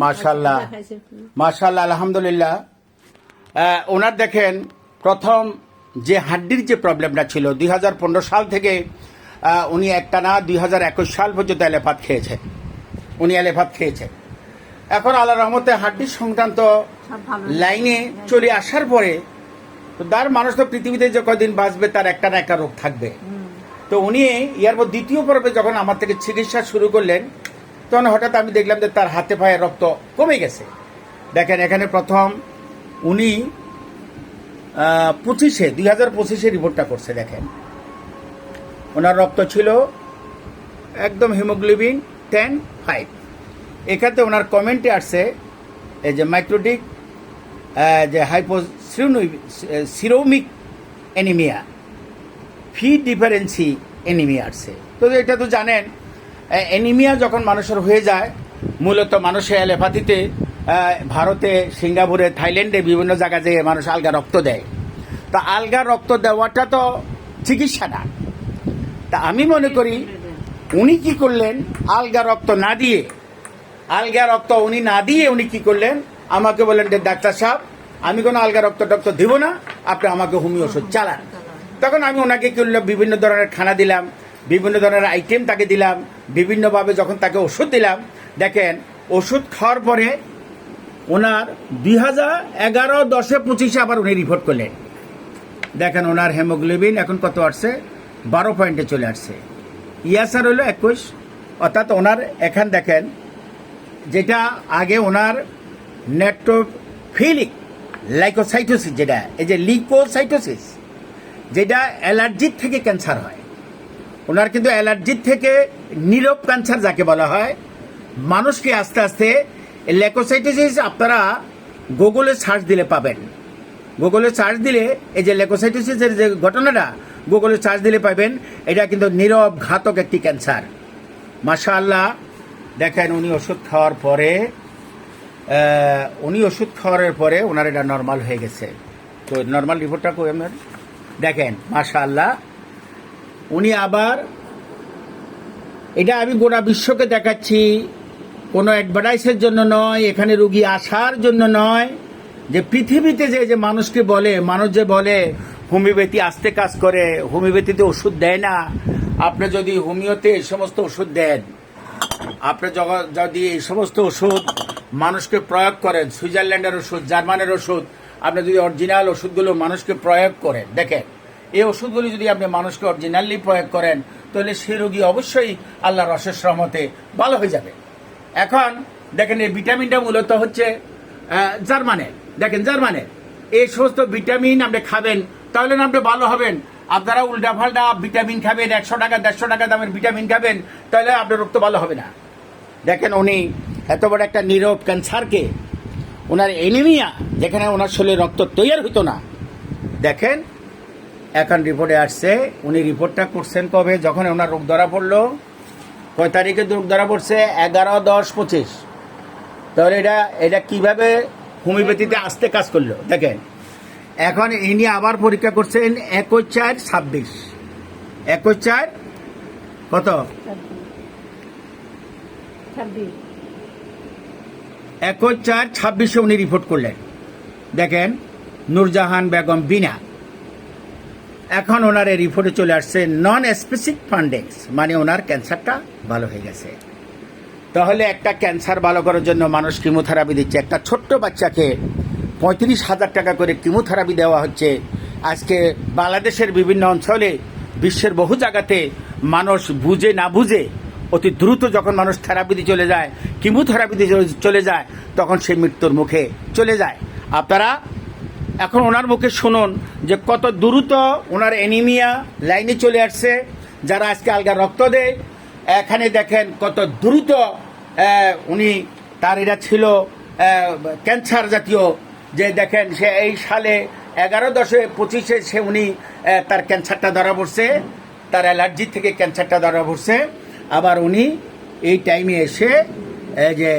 মাশাআল্লাহ মাশাআল্লাহ আলহামদুলিল্লাহ। ওনার দেখেন প্রথম যে হাড্ডির যে প্রবলেমটা ছিল 2015 সাল থেকে উনি একটানা 2021 সাল পর্যন্ত এলেফাত খেয়েছে। উনি এলেফাত খেয়েছে। এখন আল্লাহর রহমতে হাড্ডির সংক্রান্ত লাইনে চলে আসার পরে তো তার মানুষ তো পৃথিবীতে যে কদিন বাঁচবে তার একটা না একটা রোগ থাকবে। তো উনি ইয়ার পর দ্বিতীয় পর্বে যখন আমার থেকে চিকিৎসা শুরু করলেন তখন হঠাৎ আমি দেখলাম যে তার হাতে পায়ে রক্ত কমে গেছে। দেখেন এখানে প্রথম উনি 2025 রিপোর্টটা করছে। দেখেন ওনার রক্ত ছিল একদম হিমোগ্লোবিন 10.5। এখানে ওনার কমেন্টে আসছে এই যে মাইক্রোটিক যে হাইপোসিরোমিক অ্যানিমিয়া, ফি ডিফারেন্সি অ্যানিমিয়া আসছে। তো এটা তো জানেন অ্যানিমিয়া যখন মানুষের হয়ে যায় মূলত মানুষের অ্যালোপ্যাথিতে ভারতে, সিঙ্গাপুরে, থাইল্যান্ডে বিভিন্ন জায়গায় যেয়ে মানুষ আলগা রক্ত দেয়। তা আলগা রক্ত দেওয়াটা তো চিকিৎসা না। তা আমি মনে করি উনি কি করলেন, আলগা রক্ত না দিয়ে উনি কি করলেন, আমাকে বললেন যে ডাক্তার সাহেব আমি কোনো আলগা রক্ত দিব না, আপনি আমাকে হোমিও ওষুধ চালান। তখন আমি ওনাকে কি করলাম, বিভিন্ন ধরনের খানা দিলাম, বিভিন্ন ধরনের আইটেম তাকে দিলাম, বিভিন্নভাবে যখন তাকে ওষুধ দিলাম। দেখেন ওষুধ খাওয়ার পরে ওনার 2011-10-25 আবার উনি রিপোর্ট করলেন। দেখেন ওনার হেমোগ্লোবিন এখন কত আসছে, 12 পয়েন্টে চলে আসছে। ইয়াসার হলো 21। অর্থাৎ ওনার এখান দেখেন যেটা আগে ওনার নেট্রোফিলিক লাইকোসাইটোসিস, যেটা এই যে লিকোসাইটোসিস, যেটা অ্যালার্জির থেকে ক্যান্সার হয়। ওনার কিন্তু অ্যালার্জির থেকে নীরব ক্যান্সার যাকে বলা হয়, মানুষকে আস্তে আস্তে লেকোসাইটোসিস আপনারা গুগলে সার্চ দিলে পাবেন। গুগলে সার্চ দিলে এই যে লেকোসাইটোসিসের যে ঘটনাটা গুগলে সার্চ দিলে পাবেন। এটা কিন্তু নীরব ঘাতক একটি ক্যান্সার। মাশাআল্লাহ দেখেন উনি ওষুধ খাওয়ার পরে ওনার এটা নর্মাল হয়ে গেছে। তো নর্মাল রিপোর্টটা কই আপনার দেখেন মাশাআল্লাহ। উনি আবার এটা আমি গোটা বিশ্বকে দেখাচ্ছি, কোনো অ্যাডভার্টাইজের জন্য নয়, এখানে রুগী আসার জন্য নয়। যে পৃথিবীতে যে মানুষকে বলে, মানুষ যে বলে হোমিওপ্যাথি আস্তে কাজ করে, হোমিওপ্যাথিতে ওষুধ দেয় না। আপনি যদি হোমিওতে এই সমস্ত ওষুধ দেন, আপনি যদি এই সমস্ত ওষুধ মানুষকে প্রয়োগ করেন, সুইজারল্যান্ডের ওষুধ, জার্মানের ওষুধ, আপনি যদি অরিজিনাল ওষুধগুলো মানুষকে প্রয়োগ করেন, দেখেন এই ওষুধগুলি যদি আপনি মানুষকে অরিজিনালি প্রয়োগ করেন তাহলে সে রোগী অবশ্যই আল্লাহর অশেষ রহমতে ভালো হয়ে যাবে। এখন দেখেন এই ভিটামিনটা মূলত হচ্ছে জার্মানের। দেখেন জার্মানের এই সমস্ত ভিটামিন আপনি খাবেন তাহলে না আপনি ভালো হবেন। আপনারা উল্টাপাল্টা ভিটামিন খাবেন, 100 টাকা 150 টাকা দামের ভিটামিন খাবেন, তাহলে আপনার রোগ তো ভালো হবে না। দেখেন উনি এত বড় একটা নীরব ক্যান্সারকে, ওনার এনিমিয়া যেখানে ওনার শরীরে রক্ত তৈরি হতো না, দেখেন এখন রিপোর্টে আসছে। উনি রিপোর্টটা করছেন কবে, যখন ওনার রোগ ধরা পড়লো, কয় তারিখে রোগ ধরা পড়ছে, 11-10-25। তাহলে এটা কিভাবে হোমিওপ্যাথিতে আসতে কাজ করলো দেখেন। এখন ইনি আবার পরীক্ষা করছেন 21-4-26। 21-4 কত 21-4-26 উনি রিপোর্ট করলেন। দেখেন নূরজাহান বেগম বিনা। এখন ওনার এই রিপোর্টে চলে আসছে নন স্পেসিফিক ফান্ডিংস, মানে ওনার ক্যান্সারটা ভালো হয়ে গেছে। তাহলে একটা ক্যান্সার ভালো করার জন্য মানুষ কিমোথেরাপি দিচ্ছে। একটা ছোট্ট বাচ্চাকে 35,000 টাকা করে কিমোথেরাপি দেওয়া হচ্ছে। আজকে বাংলাদেশের বিভিন্ন অঞ্চলে, বিশ্বের বহু জায়গাতে মানুষ বুঝে না বুঝে অতি দ্রুত যখন মানুষ থেরাপিতে চলে যায়, কিমোথেরাপিতে চলে যায়, তখন সে মৃত্যুর মুখে চলে যায়। আপনারা এখন ওনার মুখে শুনুন যে কত দ্রুত ওনার অ্যানিমিয়া লাইনে চলে আসছে। যারা আজকে আলগা রক্ত দেয়, এখানে দেখেন কত দ্রুত উনি তার এটা ছিল ক্যান্সার জাতীয়, যে দেখেন সে এই সালে 11-10-25 সে উনি তার ক্যান্সারটা ধরা পড়ছে, তার অ্যালার্জি থেকে ক্যান্সারটা ধরা পড়ছে। আবার উনি এই টাইমে এসে যে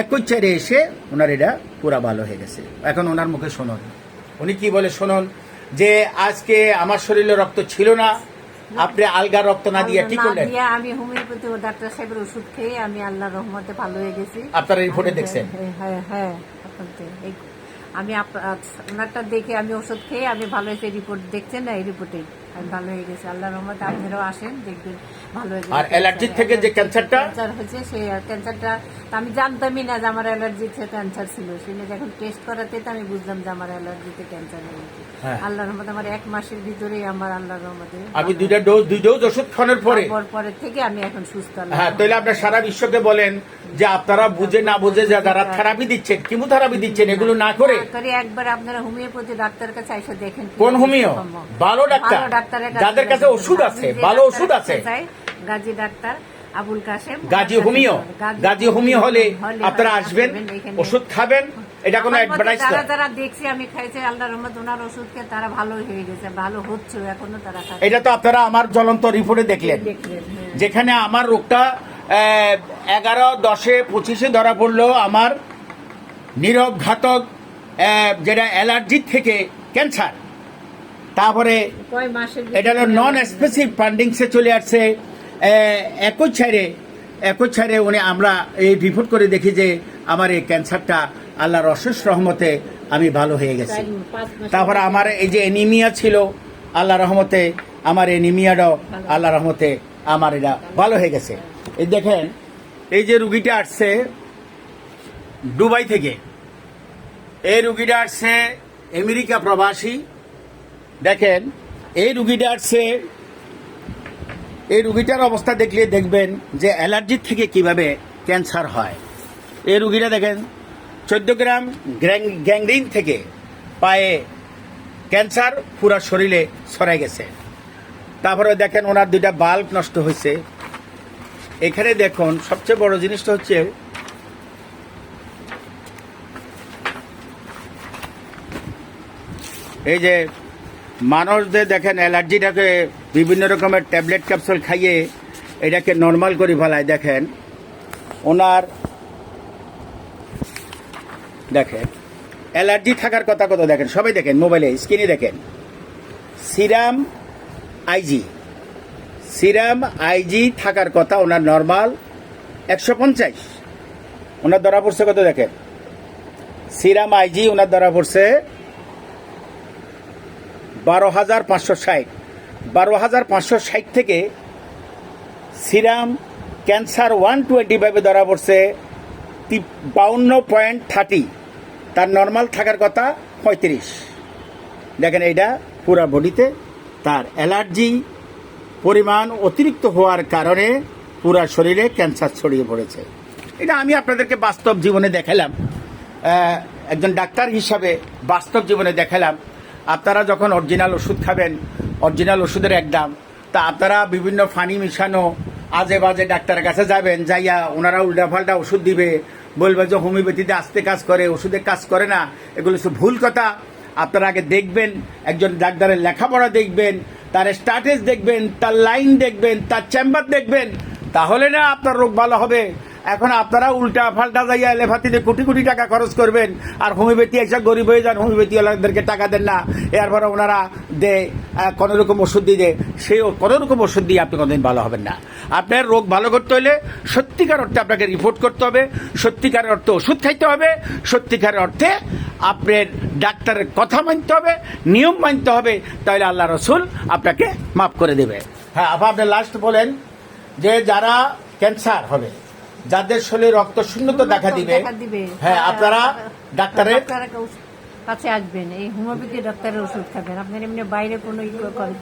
21 এসে ওনার এটা পুরা ভালো হয়ে গেছে। এখন ওনার মুখে শুনুন উনি কি বলে, শুনুন যে আজকে আমার শরীরে রক্ত ছিল না, আপনি আলগা রক্ত না দিয়ে কি করলেন? আমি হোমিওপ্যাথি ও ডাক্তার সাহেবের ওষুধ খেয়ে আমি আল্লাহর রহমতে ভালো হয়ে গেছি। আপনারা রিপোর্টে দেখছেন? হ্যাঁ হ্যাঁ, আমি ওনারটা দেখে আমি ওষুধ খেয়ে আমি ভালো হয়েছে। রিপোর্ট দেখছেন না, এই রিপোর্টে আমি ভালো হয়ে গেছি আল্লাহর রহমতে। আপনারাও আসেন, দেখবেন ভালো হয়ে গেছে। আর অ্যালার্জির থেকে যে ক্যান্সারটা হয়েছে, সেই ক্যান্সারটা আমি জানতামই না যে আমার অ্যালার্জিতে ক্যান্সার ছিল। সেটা যখন টেস্ট করাতে তো আমি বুঝলাম যে আমার অ্যালার্জিতে ক্যান্সার হয়েছে। আল্লাহর রহমতে আমার 1 মাসের ভিতরেই আমার আল্লাহর রহমতে আমি 2 ডোজ ওষুধ খাওয়ানোর পরে থেকে আমি এখন সুস্থ। হ্যাঁ, তাহলে আপনার সারা বিশ্বকে বলেন যে আপনারা বুঝে না বুঝে যারা থেরাপি দিচ্ছেন, কিমোথেরাপি দিচ্ছেন, এগুলো না করে একবার আপনারা হোমিওপ্যাথি ডাক্তারের কাছে এসে দেখেন। কোন হোমিও? ভালো ডাক্তার, যাদের কাছে ওষুধ আছে, ভালো ওষুধ আছে। গাজী ডাক্তার আবুল কাশেম, গাজী হোমিও হলে আপনারা আসবেন, ওষুধ খাবেন। এটা কোনো অ্যাডভার্টাইজ না। যারা দেখছি আমি খাইছি আল্লাহর রহমতে, ওনার ওষুধকে তারা ভালো হয়ে গেছে, ভালো হচ্ছে এখনো তারা খাচ্ছে। এটা তো আপনারা আমার জ্বলন্ত রিপোর্টে দেখলেন, যেখানে আমার রোগটা 11/10-25 ধরা পড়লো। আমার নীরব ঘাতক যেটা অ্যালার্জির থেকে ক্যান্সার, তারপরে এটা হলো নন স্পেসিফিক ফান্ডিংসে চলে আসছে। একই ছাড়ে উনি আমরা এই রিপোর্ট করে দেখি যে আমার এই ক্যান্সারটা আল্লাহর অশেষ রহমতে আমি ভালো হয়ে গেছি। তারপরে আমার এই যে এনিমিয়া ছিল, আল্লাহ রহমতে আমার এনিমিয়াটাও আল্লাহ রহমতে আমার এটা ভালো হয়ে গেছে। এই দেখেন, এই যে রুগীটা আসছে দুবাই থেকে, এই রুগীটা আসছে আমেরিকা প্রবাসী। দেখেন, এই রুগীটা আসছে, এই রুগীটার অবস্থা দেখলে দেখবেন যে অ্যালার্জির থেকে কিভাবে ক্যান্সার হয়। এই রুগীটা দেখেন 14 গ্রাম গ্যাংগ্রিন থেকে পায়ে ক্যান্সার পুরো শরীরে ছড়াই গেছে। তারপরে দেখেন ওনার 2টা বাল্ব নষ্ট হয়েছে। এখানে দেখুন সবচেয়ে বড় জিনিসটা হচ্ছে এই যে মানুষদের দেখেন অ্যালার্জিটাকে বিভিন্ন রকমের ট্যাবলেট ক্যাপসুল খাইয়ে এটাকে নর্মাল করে ফেলায়। দেখেন ওনার, দেখেন অ্যালার্জি থাকার কথা কত, দেখেন সবাই দেখেন, মোবাইলে স্ক্রিনে দেখেন, সিরাম আইজি থাকার কথা ওনার নর্মাল 150, ওনার ধরা পড়ছে কত দেখেন, সিরাম আইজি ওনার ধরা পড়ছে 12,560। 12,560 থেকে সিরাম ক্যান্সার 125 ধরা পড়ছে 52.30, তার নর্মাল থাকার কথা 35। দেখেন এইটা পুরা বডিতে তার অ্যালার্জি পরিমাণ অতিরিক্ত হওয়ার কারণে পুরা শরীরে ক্যান্সার ছড়িয়ে পড়েছে। এটা আমি আপনাদেরকে বাস্তব জীবনে দেখালাম, একজন ডাক্তার হিসাবে বাস্তব জীবনে দেখালাম। আপনারা যখন অরিজিনাল ওষুধ খাবেন, অরিজিনাল ওষুধের এক দাম, তা আপনারা বিভিন্ন ফানি মিশানো আজে বাজে ডাক্তারের কাছে যাবেন, যাইয়া ওনারা উল্টাপাল্টা ওষুধ দিবে, বলবে যে হোমিওপ্যাথিতে আস্তে কাজ করে, ওষুধে কাজ করে না। এগুলো সব ভুল কথা। আপনারা আগে দেখবেন, একজন ডাক্তারের লেখাপড়া দেখবেন, তার স্ট্যাটাস দেখবেন, তার লাইন দেখবেন, তার চেম্বার দেখবেন, তাহলে না আপনার রোগ ভালো হবে। এখন আপনারা উল্টা ফাল্টা যাইয়া এলোপ্যাথিতে কোটি কোটি টাকা খরচ করবেন, আর হোমিওপ্যাথি এসে গরিব হয়ে যান, হোমিওপ্যাথিওয়ালাদেরকে টাকা দেন না, এরপরে ওনারা দেয় কোনো রকম ওষুধ দিয়ে দেয়, সেই কোনো রকম ওষুধ দিয়ে আপনি কোনোদিন ভালো হবেন না। আপনার রোগ ভালো করতে হলে সত্যিকার অর্থে আপনাকে রিপোর্ট করতে হবে, সত্যিকার অর্থে ওষুধ খাইতে হবে, সত্যিকার অর্থে আপনার ডাক্তারের কথা মানতে হবে, নিয়ম মানতে হবে, তাহলে আল্লাহ রসুল আপনাকে মাফ করে দেবে। হ্যাঁ, আপনি লাস্ট বলেন যে যারা ক্যান্সার হবে, যাদের শরীরে রক্ত শূন্যতা দেখা দিবে, হ্যাঁ আপনারা ডাক্তারের কাছে আসবেন, এই হোমিওপ্যাথি ডাক্তারের ওষুধ খাবেন। আপনার এমনি বাইরে কোনো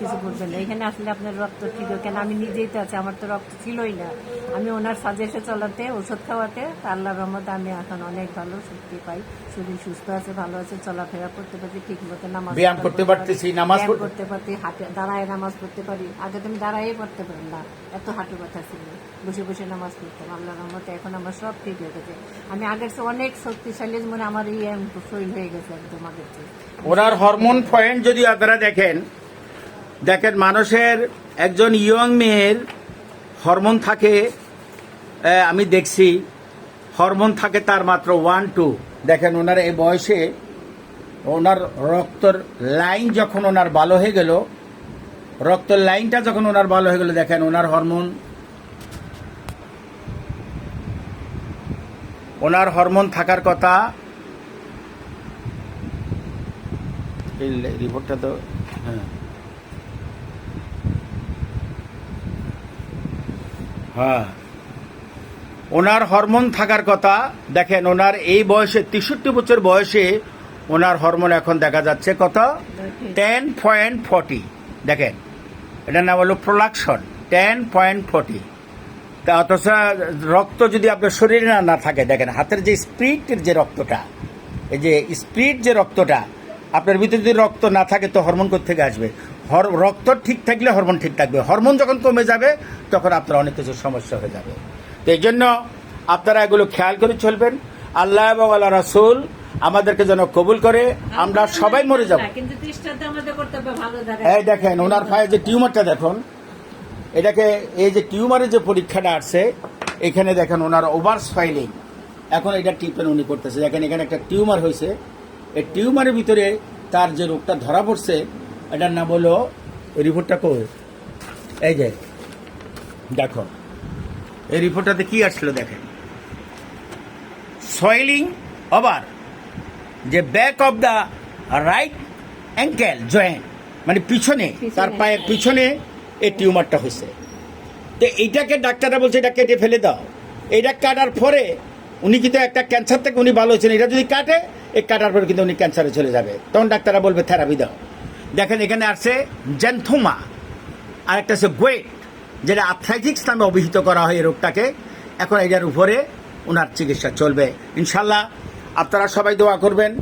কিছু করবেন না, এখানে আসলে আপনার রক্ত ঠিক হয়। কেন আমি নিজেই তো আছি, আমার তো রক্ত ছিলই না। আমি ওনার সাজেশে চলাতে, ওষুধ খাওয়াতে আল্লাহর রহমতে আমি এখন অনেক ভালো শক্তি পাই, শরীর সুস্থ আছে, ভালো আছে, চলাফেরা করতে পারছি ঠিক মতো, নামাজ ব্যায়াম করতে পারতেছি, নামাজ পড়তে পারছি, হাঁটে দাঁড়ায় নামাজ পড়তে পারি। আগে তো আমি দাঁড়াই পড়তে পারি না, এত হাঁটু ব্যথা ছিল, বসে বসে নামাজ পড়তাম। আল্লাহর রহমতে এখন আমার সব ঠিক হয়ে গেছে। আমি আগের চেয়ে অনেক শক্তিশালী, মানে আমার শরীর হয়ে গেছে একদম আগের চেয়ে। ওনার হরমোন পয়েন্ট যদি আপনারা দেখেন, মানুষের একজন ইয়ং মেয়ের হরমোন থাকে, আমি দেখছি হরমোন থাকে তার মাত্র 1-2। দেখেন ওনার এই বয়সে ওনার রক্তর লাইন যখন ওনার ভালো হয়ে গেল, রক্তের লাইনটা যখন ওনার ভালো হয়ে গেল, দেখেন ওনার হরমোন থাকার কথা। এই রিপোর্টটা তো হ্যাঁ ওনার হরমোন থাকার কথা। দেখেন ওনার এই বয়সে 63 বছর বয়সে ওনার হরমোন এখন দেখা যাচ্ছে কত 10.40। দেখেন এটার নাম হলো প্রোলাকশন 10.40। তা অথচ রক্ত যদি আপনার শরীরে না থাকে, দেখেন হাতের যে স্প্রিটের যে রক্তটা, এই যে স্প্রিট যে রক্তটা, আপনার ভিতরে যদি রক্ত না থাকে তো হরমোন কোত্থেকে আসবে? রক্ত ঠিক থাকলে হরমোন ঠিক থাকবে। হরমোন যখন কমে যাবে তখন আপনার অনেক কিছু সমস্যা হয়ে যাবে। তো এই জন্য আপনারা এগুলো খেয়াল করে চলবেন। আল্লাহ এবং আল্লাহ রাসূল আমাদেরকে যেন কবুল করে, আমরা সবাই মরে যাব। কিন্তু চেষ্টাটা আমাদের করতে হবে ভালো জায়গায়। এই দেখেন ওনার পায়ে যে টিউমারটা দেখুন, এটাকে এই যে টিউমারের যে পরীক্ষাটা আসছে, এখানে দেখেন ওনার ওভার সোয়েলিং, এখন এটা ট্রিটমেন্ট উনি করতেছে। দেখেন এখানে একটা টিউমার হয়েছে, এই টিউমারের ভিতরে তার যে রোগটা ধরা পড়ছে এটার নাম হলো, রিপোর্টটা কই, এই যে দেখো এই রিপোর্টটাতে কি আসছিল, দেখেন সোয়েলিং ওভার যে back of the right ankle joint, মানে পিছনে, তার পায়ের পিছনে এই টিউমারটা হয়েছে। তো এইটাকে ডাক্তাররা বলছে এটা কেটে ফেলে দাও। এইটা কাটার পরে উনি কিন্তু একটা ক্যান্সার থেকে উনি ভালো হয়েছেন, এটা যদি কাটে, এই কাটার পরে কিন্তু উনি ক্যান্সারে চলে যাবে, তখন ডাক্তাররা বলবে থেরাপি দাও। দেখেন এখানে আসছে জ্যান্থোমা, আর একটা আছে গোয়েট, যেটা আর্থ্রাইটিস নামে অভিহিত করা হয় এই রোগটাকে। এখন এটার উপরে ওনার চিকিৎসা চলবে ইনশাল্লাহ। আপনারা সবাই দোয়া করবেন,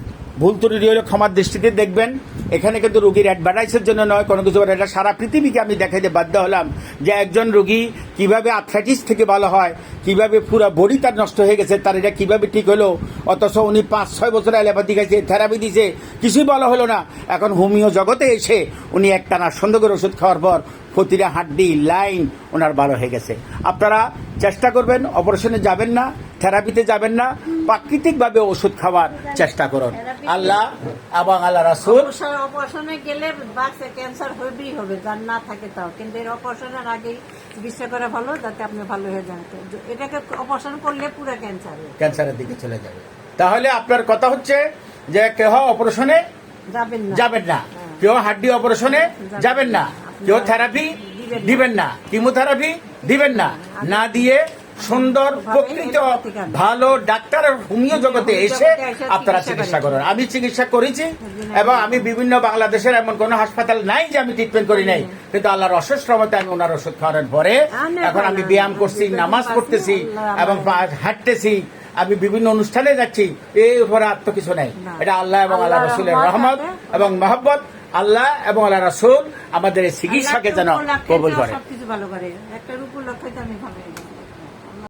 ভুল ত্রুটি হলে ক্ষমার দৃষ্টিতে দেখবেন। এখানে কিন্তু রোগীর অ্যাডভার্টাইজের জন্য নয়, কোনো কিছু। এটা সারা পৃথিবীকে আমি দেখাইতে বাধ্য হলাম যে একজন রোগী কিভাবে আর্থ্রাইটিস থেকে ভালো হয়, কিভাবে পুরো বডি তার নষ্ট হয়ে গেছে, তার এটা কিভাবে ঠিক হলো। অথচ উনি 5-6 বছর অ্যালোপ্যাথি খাইছে, থেরাপি দিছে, কিছুই ভালো হলো না। এখন হোমিও জগতে এসে উনি একটানা সুন্দর করে ওষুধ খাওয়ার পর প্রতিটা হাড্ডি লাইন ওনার ভালো হয়ে গেছে। আপনারা চেষ্টা করবেন, অপারেশনে যাবেন না, থেরাপিতে যাবেন না, প্রাকৃতিকভাবে ওষুধ খাওয়ার চেষ্টা করুন। আল্লাহ এবং আল্লাহ রাসূল অপারেশনে গেলে বাচ্চা ক্যান্সার হবেই হবে, যার না থাকে তাও। কিন্তু এর অপারেশনের আগেই চিকিৎসা করা ভালো, যাতে আপনি ভালো হয়ে যান। এটাকে অপারেশন করলে পুরো ক্যান্সারের দিকে চলে যাবে। তাহলে আপনার কথা হচ্ছে যে কেউ অপারেশনে যাবেন না, কেউ হাড্ডি অপারেশনে যাবেন না, কেউ থেরাপি দিবেন না, কিমোথেরাপি দিবেন না, না দিয়ে সুন্দর প্রকৃত ভালো ডাক্তার হোমিও জগতে এসে আপনারা চিকিৎসা করুন। আমি চিকিৎসা করেছি এবং আমি বিভিন্ন বাংলাদেশের এমন কোন হাসপাতাল নাই যে আমি ট্রিটমেন্ট করি নাই, কিন্তু আল্লাহর অশেষ রহমতে আমি ওনার ওষুধ খাওয়ানোর পরে এখন আমি ব্যায়াম করছি, নামাজ পড়তেছি এবং হাঁটতেছি, আমি বিভিন্ন অনুষ্ঠানে যাচ্ছি। এই উপরে আর তো কিছু নাই, এটা আল্লাহ এবং আল্লাহ রাসূলের রহমত এবং মহব্বত। আল্লাহ এবং আল্লাহ রাসূল আমাদের এই চিকিৎসাকে যেন কবুল করে। সবকিছু ভালো করে, একটা উপলক্ষে আমি ভালো